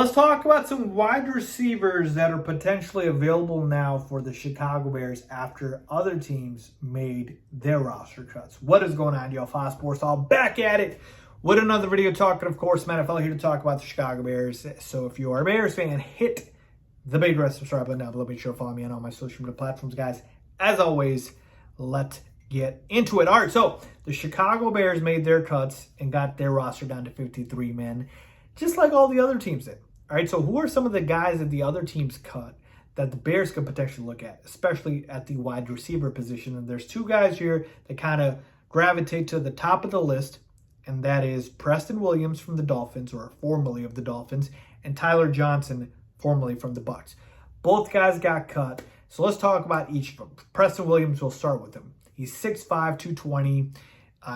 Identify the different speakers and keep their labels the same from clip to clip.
Speaker 1: let's talk about some wide receivers that are potentially available now for the Chicago Bears after other teams made their roster cuts. What is going on, y'all? Faiz Sports, all back at it with another video talking, of course, NFL here to talk about the Chicago Bears. So if you are a Bears fan, hit the big red subscribe button down below. Make sure to follow me on all my social media platforms, guys. As always, let's get into it. All right, so the Chicago Bears made their cuts and got their roster down to 53 men, just like all the other teams did. All right, so who are some of the guys that the other teams cut that the Bears could potentially look at, especially at the wide receiver position? And there's two guys here that kind of gravitate to the top of the list, and that is Preston Williams from the Dolphins, or formerly of the Dolphins, and Tyler Johnson, formerly from the Bucs. Both guys got cut, so let's talk about each of them. Preston Williams, we'll start with him. He's 6'5", 220.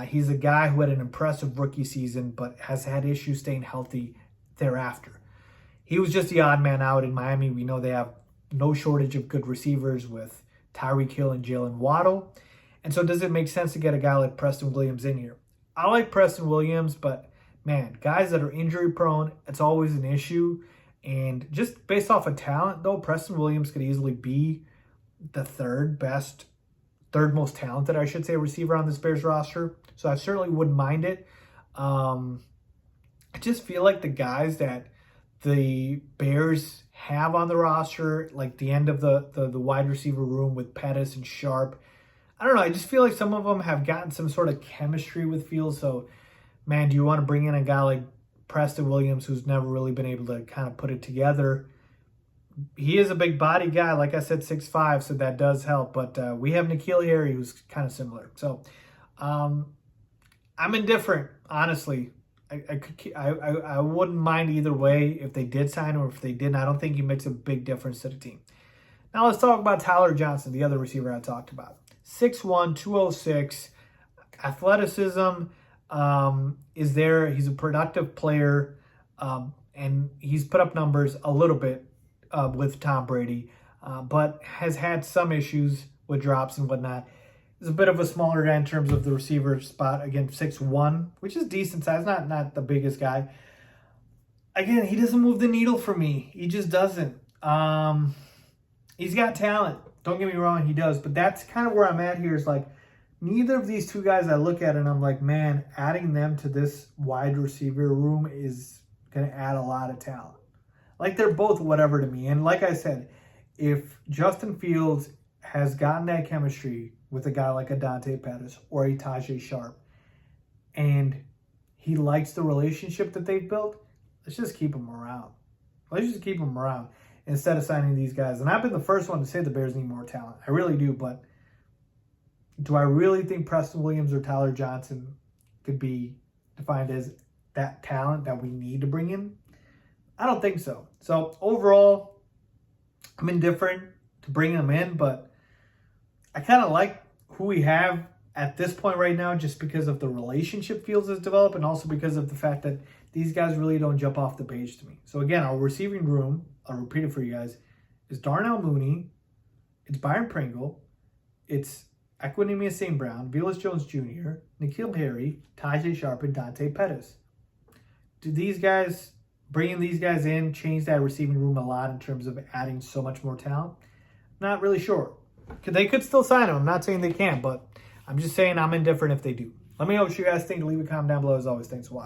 Speaker 1: He's a guy who had an impressive rookie season, but has had issues staying healthy thereafter. He was just the odd man out in Miami. We know they have no shortage of good receivers with Tyreek Hill and Jalen Waddle. And so does it make sense to get a guy like Preston Williams in here? I like Preston Williams, but man, guys that are injury prone, it's always an issue. And just based off of talent, though, Preston Williams could easily be the third most talented, I should say, receiver on this Bears roster. So I certainly wouldn't mind it. I just feel like the guys that the Bears have on the roster, like the end of the wide receiver room with Pettis and Sharp, I don't know. I just feel like some of them have gotten some sort of chemistry with Fields. So, man, do you want to bring in a guy like Preston Williams who's never really been able to kind of put it together? He is a big body guy, like I said, 6'5", so that does help. But we have N'Keal Harry, who's kind of similar. So I'm indifferent, honestly. I wouldn't mind either way if they did sign him or if they didn't. I don't think he makes a big difference to the team. Now let's talk about Tyler Johnson, the other receiver I talked about. 6'1", 206, athleticism is there. He's a productive player, and he's put up numbers a little bit with Tom Brady, but has had some issues with drops and whatnot. He's a bit of a smaller guy in terms of the receiver spot. Again, 6'1", which is decent size, not the biggest guy. Again, he doesn't move the needle for me. He just doesn't. He's got talent. Don't get me wrong, he does. But that's kind of where I'm at here is like, neither of these two guys I look at and I'm like, man, adding them to this wide receiver room is going to add a lot of talent. Like, they're both whatever to me. And like I said, if Justin Fields has gotten that chemistry with a guy like a Dante Pettis or a Tajay Sharp, and he likes the relationship that they've built, let's just keep him around. Let's just keep him around instead of signing these guys. And I've been the first one to say the Bears need more talent. I really do, but do I really think Preston Williams or Tyler Johnson could be defined as that talent that we need to bring in? I don't think so. So overall, I'm indifferent to bringing them in, but I kind of like who we have at this point right now just because of the relationship Fields has developed and also because of the fact that these guys really don't jump off the page to me. So again, our receiving room, I'll repeat it for you guys, is Darnell Mooney, it's Byron Pringle, it's Equanimeous St. Brown, Velus Jones Jr., N'Keal Harry, Tajay Sharp, and Dante Pettis. Do these guys, bringing these guys in, change that receiving room a lot in terms of adding so much more talent? Not really sure. They could still sign him. I'm not saying they can't, but I'm just saying I'm indifferent if they do. Let me know what you guys think. Leave a comment down below. As always, thanks for watching.